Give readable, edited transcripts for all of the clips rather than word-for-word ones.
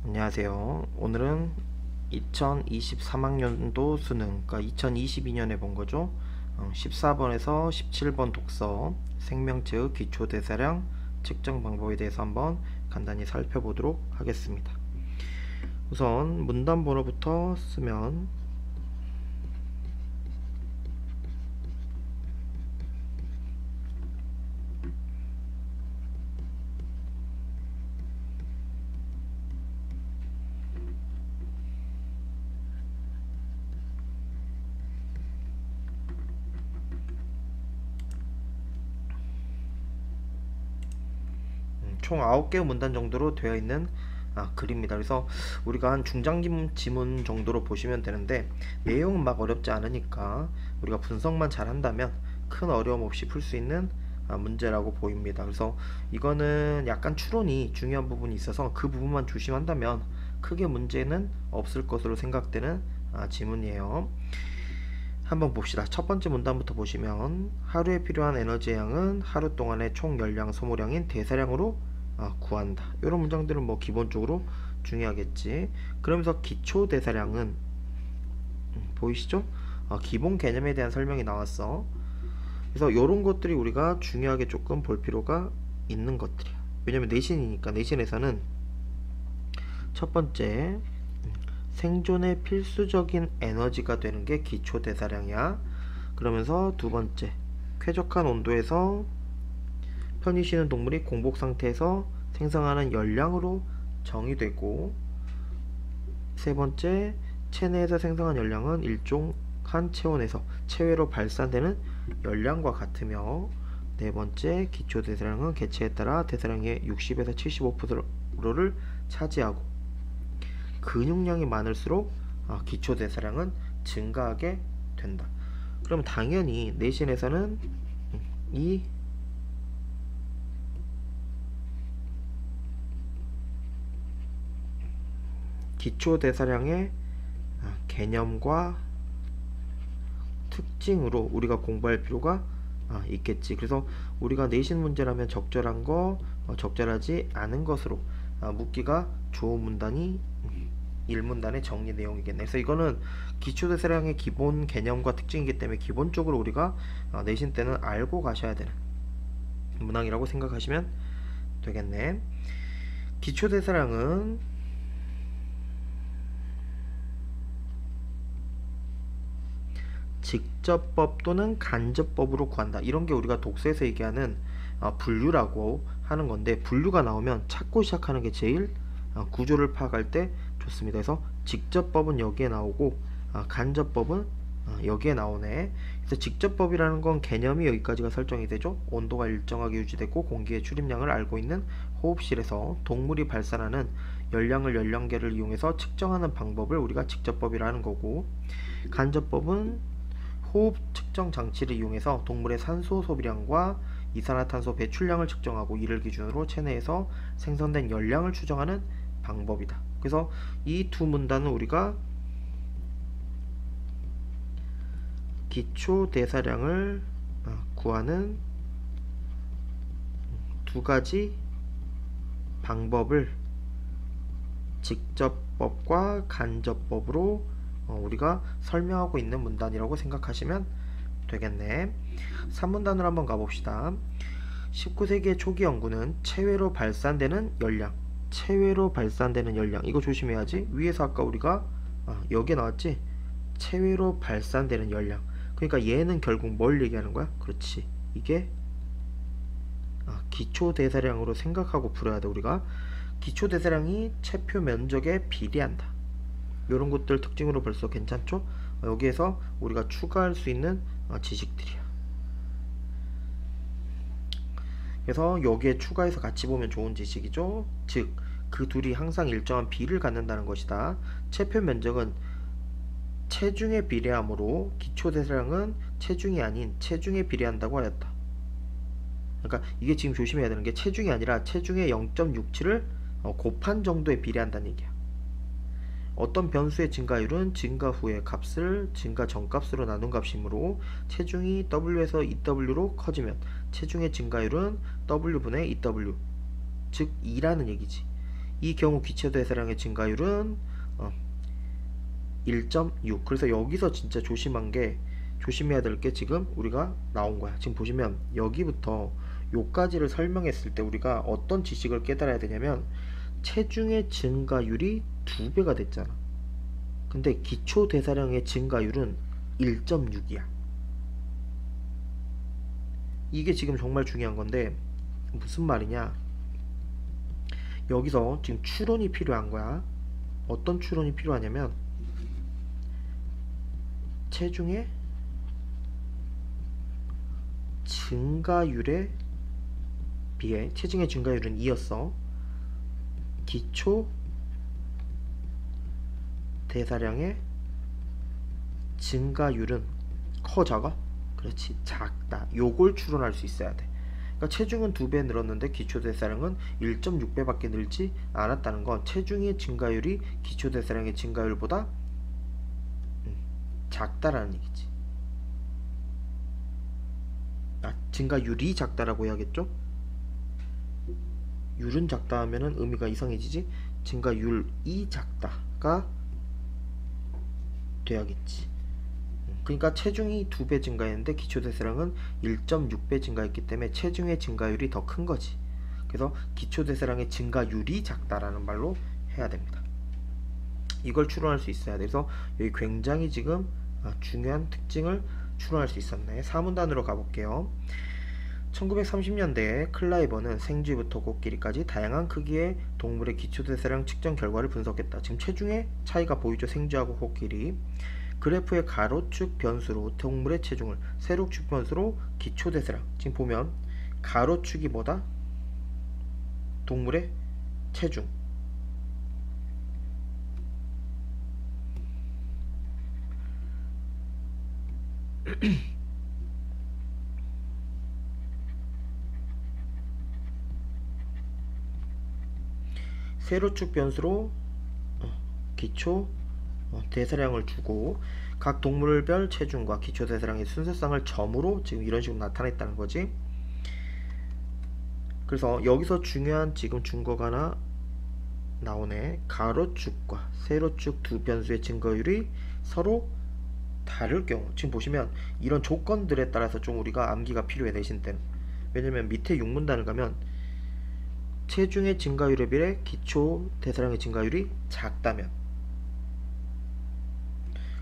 안녕하세요. 오늘은 2023학년도 수능, 그러니까 2022년에 본 거죠. 14번에서 17번 독서, 생명체의 기초대사량 측정 방법에 대해서 한번 간단히 살펴보도록 하겠습니다. 우선 문단 번호부터 쓰면 총 9개의 문단 정도로 되어 있는 글입니다. 그래서 우리가 한 중장 지문 정도로 보시면 되는데 내용은 막 어렵지 않으니까 우리가 분석만 잘 한다면 큰 어려움 없이 풀 수 있는 문제라고 보입니다. 그래서 이거는 약간 추론이 중요한 부분이 있어서 그 부분만 조심한다면 크게 문제는 없을 것으로 생각되는 지문이에요. 한번 봅시다. 첫 번째 문단부터 보시면 하루에 필요한 에너지 양은 하루 동안의 총 열량 소모량인 대사량으로 구한다. 이런 문장들은 뭐 기본적으로 중요하겠지. 그러면서 기초 대사량은 보이시죠? 기본 개념에 대한 설명이 나왔어. 그래서 이런 것들이 우리가 중요하게 조금 볼 필요가 있는 것들이야. 왜냐면 내신이니까. 내신에서는 첫 번째 생존에 필수적인 에너지가 되는 게 기초 대사량이야. 그러면서 두 번째 쾌적한 온도에서 편히 쉬는 동물이 공복 상태에서 생성하는 열량으로 정의되고, 세 번째 체내에서 생성한 열량은 일종한 체온에서 체외로 발산되는 열량과 같으며, 네 번째 기초 대사량은 개체에 따라 대사량의 60에서 75%를 차지하고 근육량이 많을수록 기초 대사량은 증가하게 된다. 그럼 당연히 내신에서는 이 기초 대사량의 개념과 특징으로 우리가 공부할 필요가 있겠지. 그래서 우리가 내신 문제라면 적절한 거, 적절하지 않은 것으로 묻기가 좋은 문단이 1문단의 정리 내용이겠네. 그래서 이거는 기초대사량의 기본 개념과 특징이기 때문에 기본적으로 우리가 내신 때는 알고 가셔야 되는 문항이라고 생각하시면 되겠네. 기초대사량은 직접법 또는 간접법으로 구한다. 이런 게 우리가 독서에서 얘기하는 분류라고 하는 건데, 분류가 나오면 찾고 시작하는 게 제일 구조를 파악할 때 좋습니다. 그래서 직접법은 여기에 나오고 간접법은 여기에 나오네. 그래서 직접법이라는 건 개념이 여기까지가 설정이 되죠. 온도가 일정하게 유지되고 공기의 출입량을 알고 있는 호흡실에서 동물이 발산하는 열량을 열량계를 이용해서 측정하는 방법을 우리가 직접법이라는 거고, 간접법은 호흡 측정 장치를 이용해서 동물의 산소 소비량과 이산화탄소 배출량을 측정하고 이를 기준으로 체내에서 생성된 열량을 추정하는 방법이다. 그래서 이 두 문단은 우리가 기초 대사량을 구하는 두 가지 방법을 직접법과 간접법으로 우리가 설명하고 있는 문단이라고 생각하시면 되겠네. 3문단으로 한번 가봅시다. 19세기의 초기 연구는 체외로 발산되는 열량, 체외로 발산되는 열량, 이거 조심해야지. 위에서 아까 우리가 여기에 나왔지? 체외로 발산되는 열량. 그러니까 얘는 결국 뭘 얘기하는 거야? 그렇지, 이게 기초대사량으로 생각하고 풀어야 돼. 우리가 기초대사량이 체표 면적에 비례한다. 이런 것들 특징으로 벌써 괜찮죠? 여기에서 우리가 추가할 수 있는 지식들이야. 그래서 여기에 추가해서 같이 보면 좋은 지식이죠. 즉, 그 둘이 항상 일정한 비를 갖는다는 것이다. 체표 면적은 체중에 비례하므로 기초대사량은 체중이 아닌 체중에 비례한다고 하였다. 그러니까 이게 지금 조심해야 되는 게 체중이 아니라 체중의 0.67을 곱한 정도에 비례한다는 얘기야. 어떤 변수의 증가율은 증가 후의 값을 증가 전 값으로 나눈 값이므로 체중이 W에서 EW로 커지면 체중의 증가율은 W분의 EW, 즉 2라는 얘기지. 이 경우 기초대사량의 증가율은 1.6. 그래서 여기서 진짜 조심해야 될 게 지금 우리가 나온 거야. 지금 보시면 여기부터 요까지를 설명했을 때 우리가 어떤 지식을 깨달아야 되냐면 체중의 증가율이 2배가 됐잖아. 근데 기초대사량의 증가율은 1.6이야. 이게 지금 정말 중요한 건데 무슨 말이냐? 여기서 지금 추론이 필요한 거야. 어떤 추론이 필요하냐면 체중의 증가율에 비해 체중의 증가율은 2였어. 기초 대사량의 증가율은 커 작아? 그렇지, 작다. 요걸 추론할 수 있어야 돼. 그러니까 체중은 2배 늘었는데 기초 대사량은 1.6배밖에 늘지 않았다는 건 체중의 증가율이 기초 대사량의 증가율보다 작다라는 얘기지. 증가율이 작다라고 해야겠죠? 율은 작다 하면은 의미가 이상해지지. 증가율이 작다가 돼야겠지. 그러니까 체중이 2배 증가했는데 기초대사량은 1.6배 증가했기 때문에 체중의 증가율이 더 큰 거지. 그래서 기초대사량의 증가율이 작다라는 말로 해야 됩니다. 이걸 추론할 수 있어야 돼. 그래서 여기 굉장히 지금 중요한 특징을 추론할 수 있었네. 사문단으로 가볼게요. 1930년대에 클라이버는 생쥐부터 코끼리까지 다양한 크기의 동물의 기초대사량 측정 결과를 분석했다. 지금 체중의 차이가 보이죠? 생쥐하고 코끼리. 그래프의 가로축 변수로 동물의 체중을, 세로축 변수로 기초대사량. 지금 보면 가로축이 뭐다? 동물의 체중. 세로축 변수로 기초 대사량을 주고 각 동물별 체중과 기초 대사량의 순서상을 점으로 지금 이런 식으로 나타냈다는 거지. 그래서 여기서 중요한 지금 증거가 하나 나오네. 가로축과 세로축 두 변수의 증가율이 서로 다를 경우, 지금 보시면 이런 조건들에 따라서 좀 우리가 암기가 필요해. 대신 때는 왜냐면 밑에 6문단을 가면 체중의 증가율에 비해 기초 대사량의 증가율이 작다면,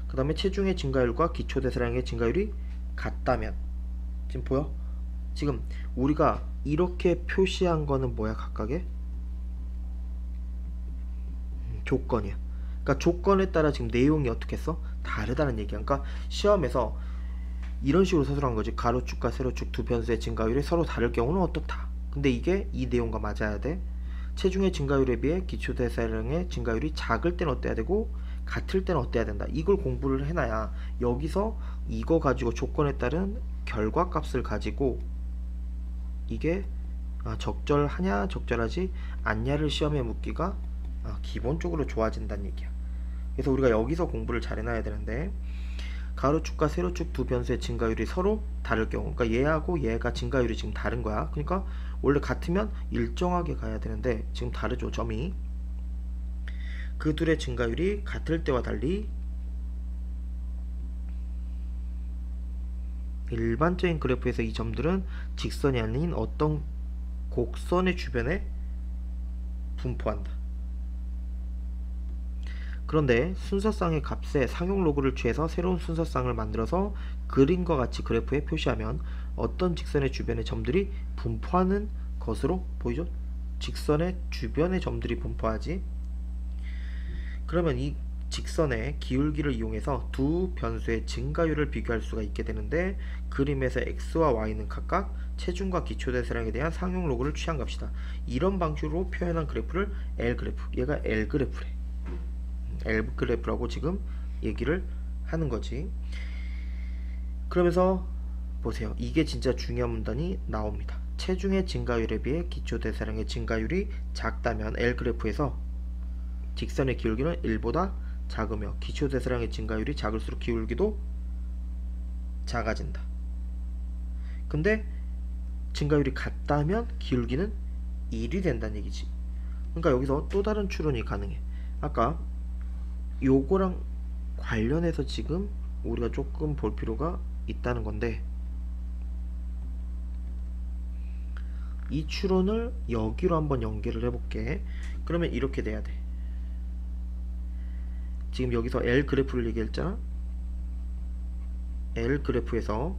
그 다음에 체중의 증가율과 기초 대사량의 증가율이 같다면, 지금 보여? 지금 우리가 이렇게 표시한 거는 뭐야? 각각의 조건이야. 그러니까 조건에 따라 지금 내용이 어떻게 했어? 다르다는 얘기야. 그러니까 시험에서 이런 식으로 서술한 거지. 가로축과 세로축 두 변수의 증가율이 서로 다를 경우는 어떻다. 근데 이게 이 내용과 맞아야 돼. 체중의 증가율에 비해 기초 대사량의 증가율이 작을 때는 어때야 되고 같을 때는 어때야 된다. 이걸 공부를 해놔야 여기서 이거 가지고 조건에 따른 결과값을 가지고 이게 적절하냐 적절하지 않냐를 시험에 묻기가 기본적으로 좋아진다는 얘기야. 그래서 우리가 여기서 공부를 잘 해놔야 되는데, 가로축과 세로축 두 변수의 증가율이 서로 다를 경우, 그러니까 얘하고 얘가 증가율이 지금 다른 거야. 그러니까 원래 같으면 일정하게 가야 되는데 지금 다르죠, 점이. 그 둘의 증가율이 같을 때와 달리 일반적인 그래프에서 이 점들은 직선이 아닌 어떤 곡선의 주변에 분포한다. 그런데 순서쌍의 값에 상용 로그를 취해서 새로운 순서쌍을 만들어서 그림과 같이 그래프에 표시하면 어떤 직선의 주변에 점들이 분포하는 것으로 보이죠? 직선의 주변에 점들이 분포하지. 그러면 이 직선의 기울기를 이용해서 두 변수의 증가율을 비교할 수가 있게 되는데, 그림에서 x와 y는 각각 체중과 기초대사량에 대한 상용 로그를 취한 값이다. 이런 방식으로 표현한 그래프를 L그래프, 얘가 L그래프래. L그래프라고 지금 얘기를 하는 거지. 그러면서 보세요. 이게 진짜 중요한 문단이 나옵니다. 체중의 증가율에 비해 기초대사량의 증가율이 작다면 L그래프에서 직선의 기울기는 1보다 작으며 기초대사량의 증가율이 작을수록 기울기도 작아진다. 근데 증가율이 같다면 기울기는 1이 된다는 얘기지. 그러니까 여기서 또 다른 추론이 가능해. 아까 요거랑 관련해서 지금 우리가 조금 볼 필요가 있다는 건데, 이 추론을 여기로 한번 연결을 해볼게. 그러면 이렇게 돼야 돼. 지금 여기서 L 그래프를 얘기했잖아. L 그래프에서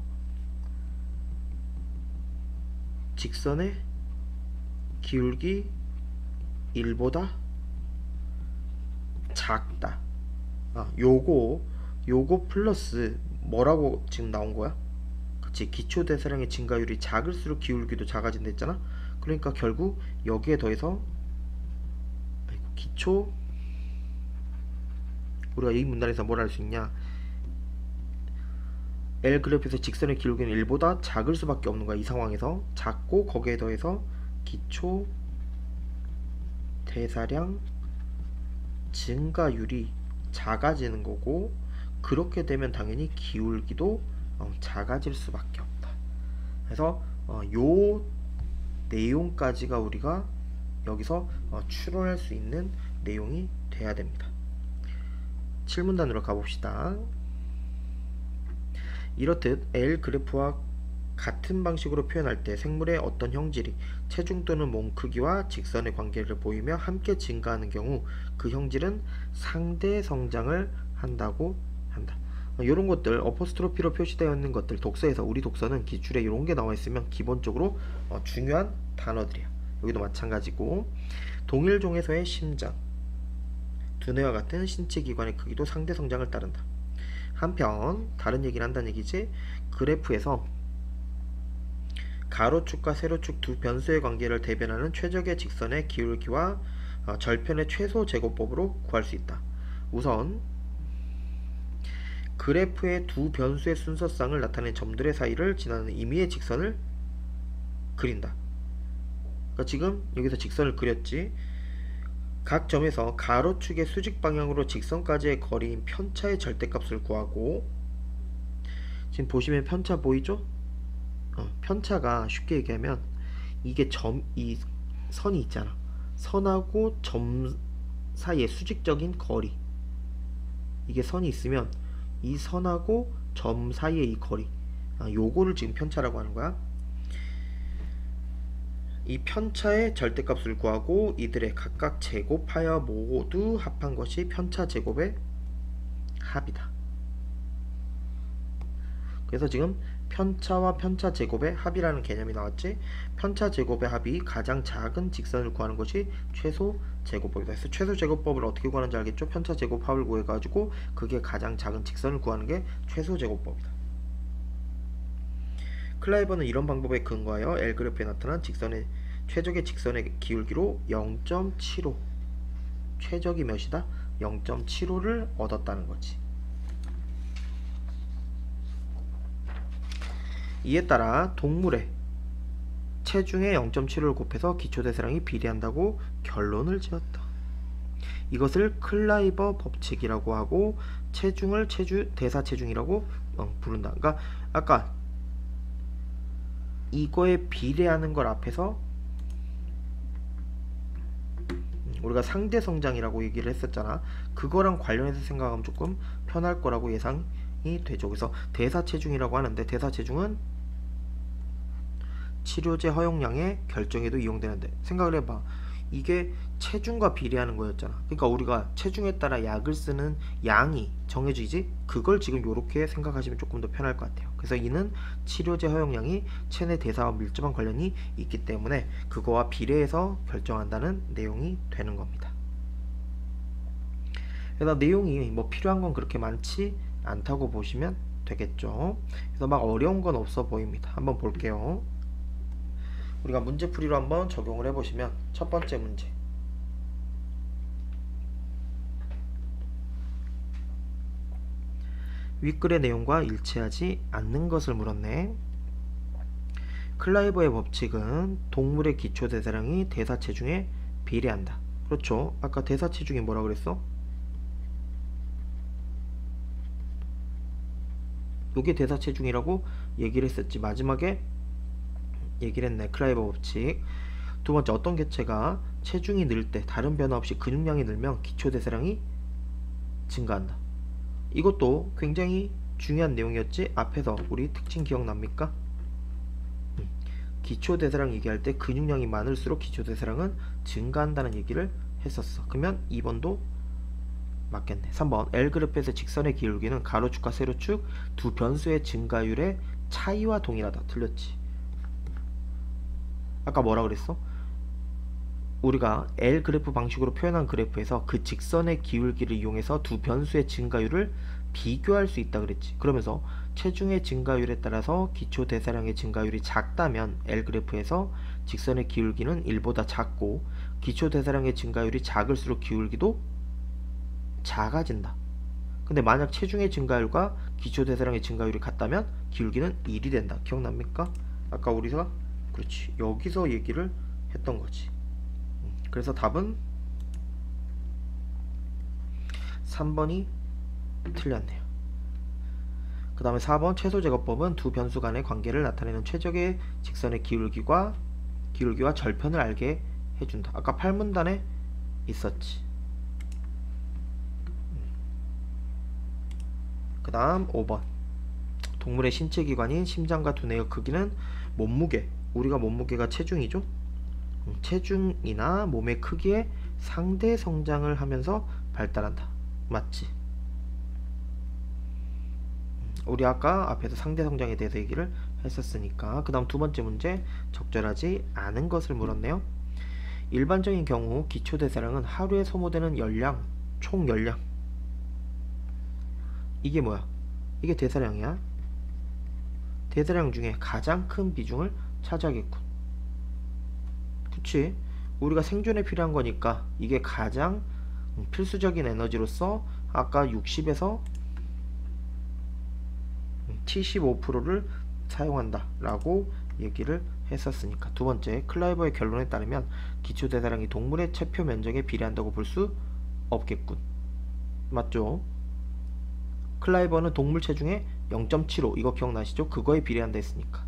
직선의 기울기 1보다 작다. 요거 플러스 뭐라고 지금 나온 거야? 그치, 기초 대사량의 증가율이 작을수록 기울기도 작아진다 했잖아. 그러니까 결국 여기에 더해서 기초, 우리가 이 문단에서 뭘 할 수 있냐, L 그래프에서 직선의 기울기는 1보다 작을 수밖에 없는 거야. 이 상황에서 작고 거기에 더해서 기초 대사량 증가율이 작아지는 거고, 그렇게 되면 당연히 기울기도 작아질 수밖에 없다. 그래서 요 내용까지가 우리가 여기서 추론할 수 있는 내용이 돼야 됩니다. 7문단으로 가봅시다. 이렇듯 L 그래프와 같은 방식으로 표현할 때 생물의 어떤 형질이 체중 또는 몸 크기와 직선의 관계를 보이며 함께 증가하는 경우 그 형질은 상대 성장을 한다고 한다. 이런 것들 어퍼스트로피로 표시되어 있는 것들, 독서에서, 우리 독서는 기출에 이런 게 나와 있으면 기본적으로 중요한 단어들이야. 여기도 마찬가지고, 동일 종에서의 심장, 두뇌와 같은 신체 기관의 크기도 상대 성장을 따른다. 한편 다른 얘기를 한다는 얘기지. 그래프에서 가로축과 세로축 두 변수의 관계를 대변하는 최적의 직선의 기울기와 절편의 최소 제곱법으로 구할 수 있다. 우선 그래프의 두 변수의 순서상을 나타낸 점들의 사이를 지나는 임의의 직선을 그린다. 그러니까 지금 여기서 직선을 그렸지. 각 점에서 가로축의 수직 방향으로 직선까지의 거리인 편차의 절대값을 구하고, 지금 보시면 편차 보이죠? 편차가 쉽게 얘기하면 이게 이 선이 있잖아. 선하고 점 사이의 수직적인 거리, 이게 선이 있으면 이 선하고 점 사이의 이 거리, 요거를 지금 편차라고 하는 거야. 이 편차의 절대값을 구하고 이들의 각각 제곱하여 모두 합한 것이 편차 제곱의 합이다. 그래서 지금 편차와 편차 제곱의 합이라는 개념이 나왔지. 편차 제곱의 합이 가장 작은 직선을 구하는 것이 최소 제곱법이다. 그래서 최소 제곱법을 어떻게 구하는지 알겠죠? 편차 제곱 합을 구해가지고 그게 가장 작은 직선을 구하는 게 최소 제곱법이다. 클라이버는 이런 방법에 근거하여 L 그래프에 나타난 최적의 직선의 기울기로 0.75, 최적이 몇이다? 0.75를 얻었다는 거지. 이에 따라 동물의 체중의 0.75를 곱해서 기초대사량이 비례한다고 결론을 지었다. 이것을 클라이버 법칙이라고 하고, 체중을 대사체중이라고 부른다. 그러니까 아까 이거에 비례하는 걸 앞에서 우리가 상대 성장이라고 얘기를 했었잖아. 그거랑 관련해서 생각하면 조금 편할 거라고 예상이 되죠. 그래서 대사체중이라고 하는데, 대사체중은 치료제 허용량의 결정에도 이용되는데, 생각을 해봐. 이게 체중과 비례하는 거였잖아. 그러니까 우리가 체중에 따라 약을 쓰는 양이 정해지지. 그걸 지금 이렇게 생각하시면 조금 더 편할 것 같아요. 그래서 이는 치료제 허용량이 체내 대사와 밀접한 관련이 있기 때문에 그거와 비례해서 결정한다는 내용이 되는 겁니다. 그래서 내용이 뭐 필요한 건 그렇게 많지 않다고 보시면 되겠죠. 그래서 막 어려운 건 없어 보입니다. 한번 볼게요. 우리가 문제풀이로 한번 적용을 해보시면, 첫 번째 문제, 윗글의 내용과 일치하지 않는 것을 물었네. 클라이버의 법칙은 동물의 기초대사량이 대사체중에 비례한다. 그렇죠. 아까 대사체중이 뭐라 그랬어? 요게 대사체중이라고 얘기를 했었지. 마지막에 얘기를 했네. 클라이버 법칙. 두 번째, 어떤 개체가 체중이 늘 때 다른 변화 없이 근육량이 늘면 기초대사량이 증가한다. 이것도 굉장히 중요한 내용이었지. 앞에서 우리 특징 기억납니까? 기초대사량 얘기할 때 근육량이 많을수록 기초대사량은 증가한다는 얘기를 했었어. 그러면 2번도 맞겠네. 3번 L그래프에서 직선의 기울기는 가로축과 세로축 두 변수의 증가율의 차이와 동일하다. 틀렸지. 아까 뭐라 그랬어? 우리가 L그래프 방식으로 표현한 그래프에서 그 직선의 기울기를 이용해서 두 변수의 증가율을 비교할 수 있다 그랬지. 그러면서 체중의 증가율에 따라서 기초대사량의 증가율이 작다면 L그래프에서 직선의 기울기는 1보다 작고 기초대사량의 증가율이 작을수록 기울기도 작아진다. 근데 만약 체중의 증가율과 기초대사량의 증가율이 같다면 기울기는 1이 된다. 기억납니까? 아까 우리가 그렇지 여기서 얘기를 했던 거지. 그래서 답은 3번이 틀렸네요. 그 다음에 4번 최소제곱법은 두 변수 간의 관계를 나타내는 최적의 직선의 기울기와 절편을 알게 해준다. 아까 8문단에 있었지. 그 다음 5번 동물의 신체기관인 심장과 두뇌의 크기는 몸무게, 우리가 몸무게가 체중이죠. 체중이나 몸의 크기에 상대 성장을 하면서 발달한다. 맞지? 우리 아까 앞에서 상대 성장에 대해서 얘기를 했었으니까. 그 다음 두 번째 문제 적절하지 않은 것을 물었네요. 일반적인 경우 기초대사량은 하루에 소모되는 열량, 총 열량, 이게 뭐야? 이게 대사량이야. 대사량 중에 가장 큰 비중을 차지하겠군. 그치? 우리가 생존에 필요한 거니까 이게 가장 필수적인 에너지로서 아까 60에서 75%를 사용한다 라고 얘기를 했었으니까. 두 번째 클라이버의 결론에 따르면 기초대사량이 동물의 체표 면적에 비례한다고 볼 수 없겠군. 맞죠? 클라이버는 동물 체중의 0.75 이거 기억나시죠? 그거에 비례한다 했으니까.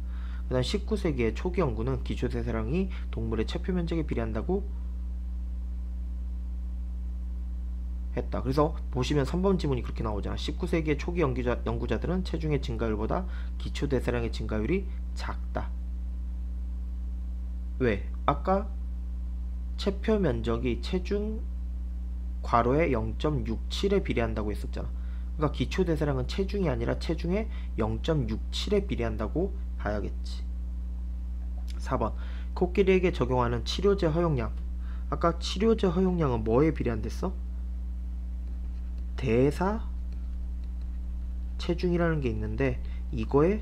그 다음 19세기의 초기 연구는 기초대사량이 동물의 체표 면적에 비례한다고 했다. 그래서 보시면 3번 지문이 그렇게 나오잖아. 19세기의 초기 연구자들은 체중의 증가율보다 기초대사량의 증가율이 작다. 왜? 아까 체표 면적이 체중 괄호에 0.67에 비례한다고 했었잖아. 그러니까 기초대사량은 체중이 아니라 체중의 0.67에 비례한다고 봐야겠지. 4번 코끼리에게 적용하는 치료제 허용량. 아까 치료제 허용량은 뭐에 비례한댔어? 대사 체중이라는 게 있는데 이거에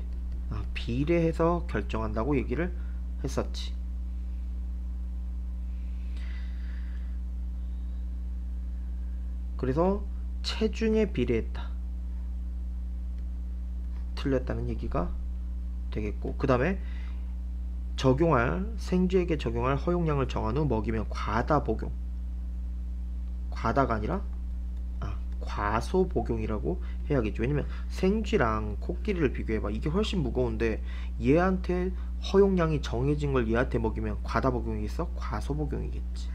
비례해서 결정한다고 얘기를 했었지. 그래서 체중에 비례했다. 틀렸다는 얘기가 되겠고, 그 다음에 생쥐에게 적용할 허용량을 정한 후 먹이면 과다 복용. 과다가 아니라 과소 복용이라고 해야겠죠. 왜냐면 생쥐랑 코끼리를 비교해봐. 이게 훨씬 무거운데 얘한테 허용량이 정해진 걸 얘한테 먹이면 과다 복용이겠어? 과소 복용이겠지.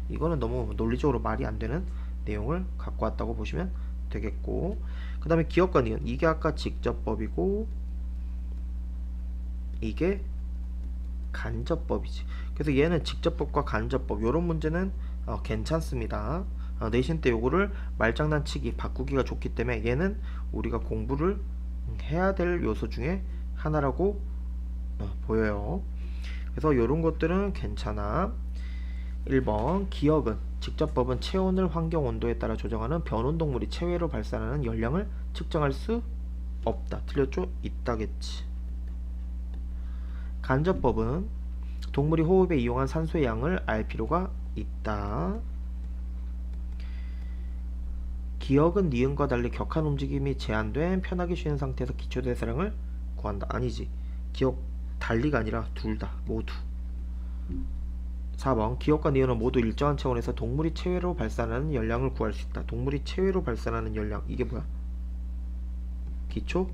이거는 너무 논리적으로 말이 안 되는 내용을 갖고 왔다고 보시면 되겠고, 그 다음에 기업과 니은, 이게 아까 직접법이고 이게 간접법이지. 그래서 얘는 직접법과 간접법 요런 문제는 괜찮습니다. 내신 때 요거를 말장난치기 바꾸기가 좋기 때문에 얘는 우리가 공부를 해야 될 요소 중에 하나라고 보여요. 그래서 요런 것들은 괜찮아. 1번 기억은 직접법은 체온을 환경 온도에 따라 조정하는 변온동물이 체외로 발산하는 열량을 측정할 수 없다. 틀렸죠? 있다겠지. 간접법은 동물이 호흡에 이용한 산소의 양을 알 필요가 있다. 기억은 니은과 달리 격한 움직임이 제한된 편하게 쉬는 상태에서 기초대사량을 구한다. 아니지. 기억 달리가 아니라 둘 다 모두. 4번 기억과 니은은 모두 일정한 체온에서 동물이 체외로 발산하는 열량을 구할 수 있다. 동물이 체외로 발산하는 열량 이게 뭐야? 기초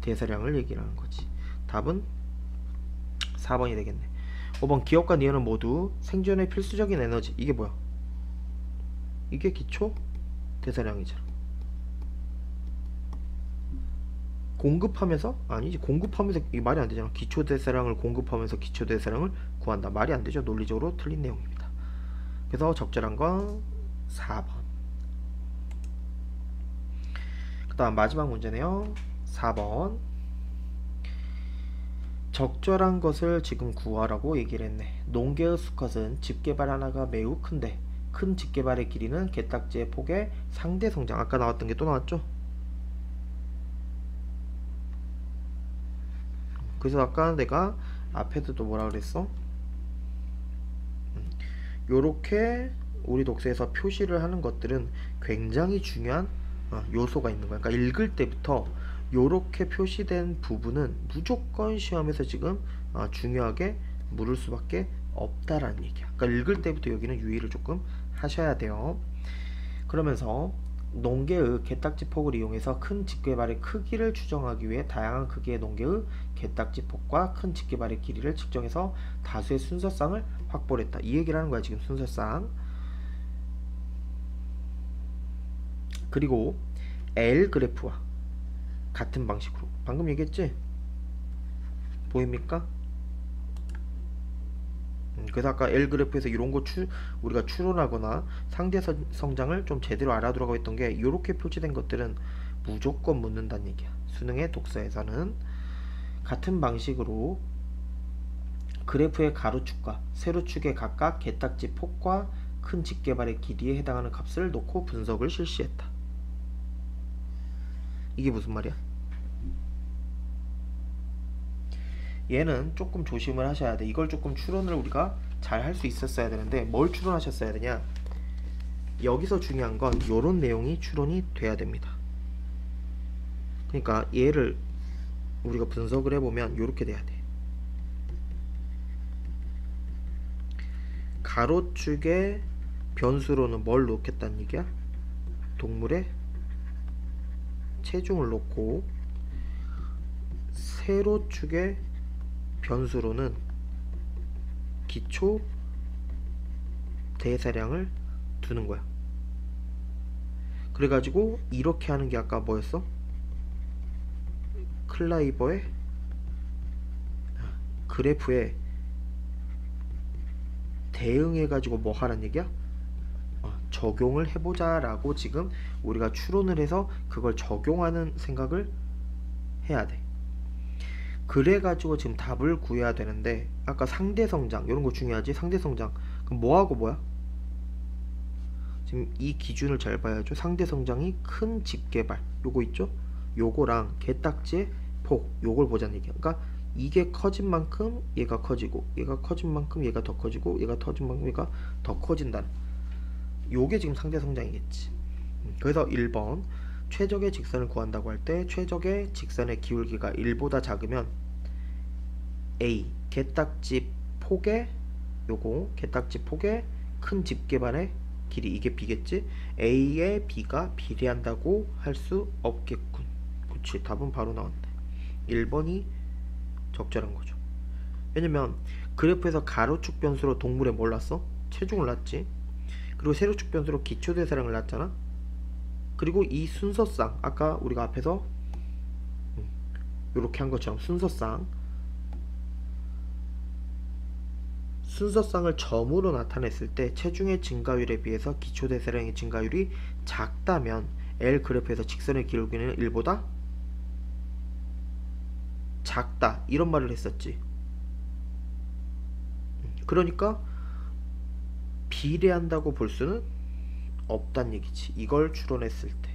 대사량을 얘기하는 거지. 답은 4번이 되겠네. 5번 기업과 니은은 모두 생존의 필수적인 에너지. 이게 뭐야? 이게 기초 대사량이잖아. 공급하면서? 아니지. 공급하면서 이게 말이 안 되잖아. 기초 대사량을 공급하면서 기초 대사량을 구한다. 말이 안 되죠. 논리적으로 틀린 내용입니다. 그래서 적절한 건 4번. 그 다음 마지막 문제네요. 4번. 적절한 것을 지금 구하라고 얘기를 했네. 농계의 수컷은 집게발 하나가 매우 큰데 큰 집게발의 길이는 게딱지의 폭의 상대 성장. 아까 나왔던 게 또 나왔죠? 그래서 아까 내가 앞에도 또 뭐라 그랬어? 요렇게 우리 독서에서 표시를 하는 것들은 굉장히 중요한 요소가 있는 거야. 그러니까 읽을 때부터 요렇게 표시된 부분은 무조건 시험에서 지금 중요하게 물을 수밖에 없다라는 얘기야. 그러니까 읽을 때부터 여기는 유의를 조금 하셔야 돼요. 그러면서 농계의 게딱지 폭을 이용해서 큰 집게발의 크기를 추정하기 위해 다양한 크기의 농계의 게딱지 폭과 큰 집게발의 길이를 측정해서 다수의 순서쌍을 확보를 했다. 이 얘기를 하는 거야 지금. 순서쌍. 그리고 L 그래프와 같은 방식으로 방금 얘기했지? 보입니까? 그래서 아까 L 그래프에서 이런 거 우리가 추론하거나 상대 성장을 좀 제대로 알아두라고 했던 게 이렇게 표시된 것들은 무조건 묻는다는 얘기야. 수능의 독서에서는 같은 방식으로 그래프의 가로축과 세로축의 각각 게딱지 폭과 큰 집게발의 길이에 해당하는 값을 놓고 분석을 실시했다. 이게 무슨 말이야? 얘는 조금 조심을 하셔야 돼. 이걸 조금 추론을 우리가 잘 할 수 있었어야 되는데 뭘 추론하셨어야 되냐? 여기서 중요한 건 요런 내용이 추론이 돼야 됩니다. 그러니까 얘를 우리가 분석을 해보면 요렇게 돼야 돼. 가로축의 변수로는 뭘 놓겠다는 얘기야? 동물의 체중을 놓고 세로축의 변수로는 기초 대사량을 두는 거야. 그래가지고 이렇게 하는 게 아까 뭐였어? 클라이버의 그래프에 대응해가지고 뭐 하란 얘기야? 적용을 해보자 라고 지금 우리가 추론을 해서 그걸 적용하는 생각을 해야 돼. 그래가지고 지금 답을 구해야 되는데 아까 상대성장 이런 거 중요하지. 상대성장 그럼 뭐하고 뭐야? 지금 이 기준을 잘 봐야죠. 상대성장이 큰 집게발 요거 있죠? 요거랑 게딱지의 폭 요걸 보자는 얘기야. 그러니까 이게 커진 만큼 얘가 커지고 얘가 커진 만큼 얘가 더 커지고 얘가 커진 만큼 얘가 더 커진다는 요게 지금 상대성장이겠지. 그래서 1번 최적의 직선을 구한다고 할 때 최적의 직선의 기울기가 1보다 작으면 A 게딱지 폭의 요거 게딱지 폭의 큰 집게발의 길이 이게 B겠지? A의 B가 비례한다고 할 수 없겠군. 그치 답은 바로 나왔네. 1번이 적절한 거죠. 왜냐면 그래프에서 가로축 변수로 동물에 뭘 놨어? 체중을 놨지. 그리고 세로축 변수로 기초대사량을 놨잖아. 그리고 이 순서쌍 아까 우리가 앞에서 이렇게 한 것처럼 순서쌍을 점으로 나타냈을 때 체중의 증가율에 비해서 기초대사량의 증가율이 작다면 L 그래프에서 직선의 기울기는 1보다 작다 이런 말을 했었지. 그러니까 비례한다고 볼 수는 없단 얘기지. 이걸 추론했을 때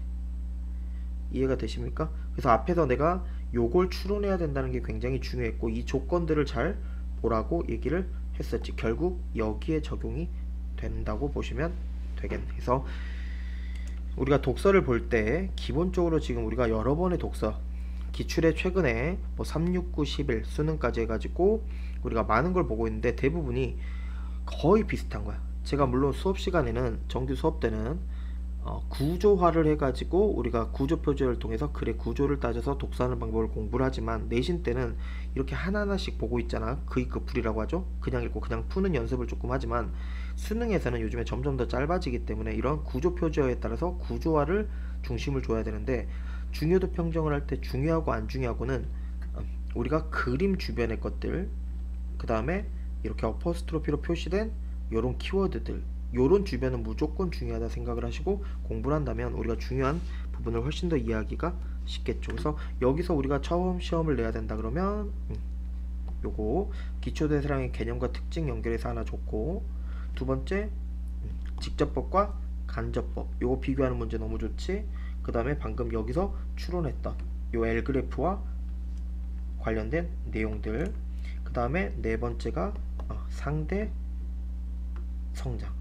이해가 되십니까? 그래서 앞에서 내가 요걸 추론해야 된다는 게 굉장히 중요했고 이 조건들을 잘 보라고 얘기를 했었지. 결국 여기에 적용이 된다고 보시면 되겠네. 그래서 우리가 독서를 볼 때 기본적으로 지금 우리가 여러 번의 독서 기출에 최근에 뭐 369, 11 수능까지 해가지고 우리가 많은 걸 보고 있는데 대부분이 거의 비슷한 거야. 제가 물론 수업 시간에는 정규 수업 때는 구조화를 해가지고 우리가 구조 표제를 통해서 글의 구조를 따져서 독서하는 방법을 공부를 하지만 내신 때는 이렇게 하나하나씩 보고 있잖아. 그이급풀이라고 하죠. 그냥 읽고 그냥 푸는 연습을 조금 하지만 수능에서는 요즘에 점점 더 짧아지기 때문에 이런 구조 표제에 따라서 구조화를 중심을 줘야 되는데, 중요도 평정을 할 때 중요하고 안 중요하고는 우리가 그림 주변의 것들, 그 다음에 이렇게 어퍼스트로피로 표시된 요런 키워드들, 요런 주변은 무조건 중요하다 생각을 하시고 공부를 한다면 우리가 중요한 부분을 훨씬 더 이해하기가 쉽겠죠. 그래서 여기서 우리가 처음 시험을 내야 된다 그러면 요거 기초대사량의 개념과 특징 연결해서 하나 줬고, 두 번째 직접법과 간접법 요거 비교하는 문제 너무 좋지. 그 다음에 방금 여기서 추론했던 요 L그래프와 관련된 내용들, 그 다음에 네 번째가 상대 성장.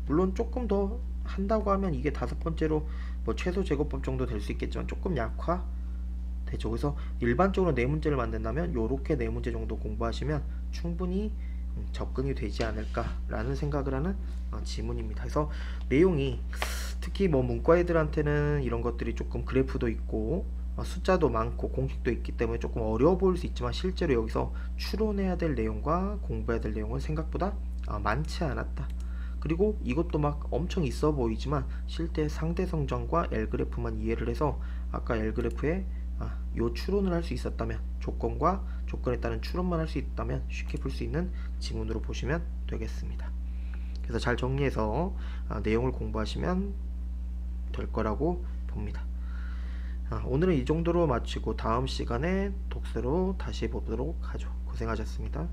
물론 조금 더 한다고 하면 이게 다섯 번째로 뭐 최소 제곱법 정도 될 수 있겠지만 조금 약화 되죠. 그래서 일반적으로 네 문제를 만든다면 요렇게 네 문제 정도 공부하시면 충분히 접근이 되지 않을까라는 생각을 하는 지문입니다. 그래서 내용이 특히 뭐 문과 애들한테는 이런 것들이 조금 그래프도 있고 숫자도 많고 공식도 있기 때문에 조금 어려워 보일 수 있지만, 실제로 여기서 추론해야 될 내용과 공부해야 될 내용은 생각보다 많지 않았다. 그리고 이것도 막 엄청 있어 보이지만 실제 상대 성장과 L그래프만 이해를 해서 아까 L그래프에 요 추론을 할 수 있었다면, 조건과 조건에 따른 추론만 할 수 있다면 쉽게 풀 수 있는 지문으로 보시면 되겠습니다. 그래서 잘 정리해서 내용을 공부하시면 될 거라고 봅니다. 오늘은 이 정도로 마치고 다음 시간에 독서로 다시 보도록 하죠. 고생하셨습니다.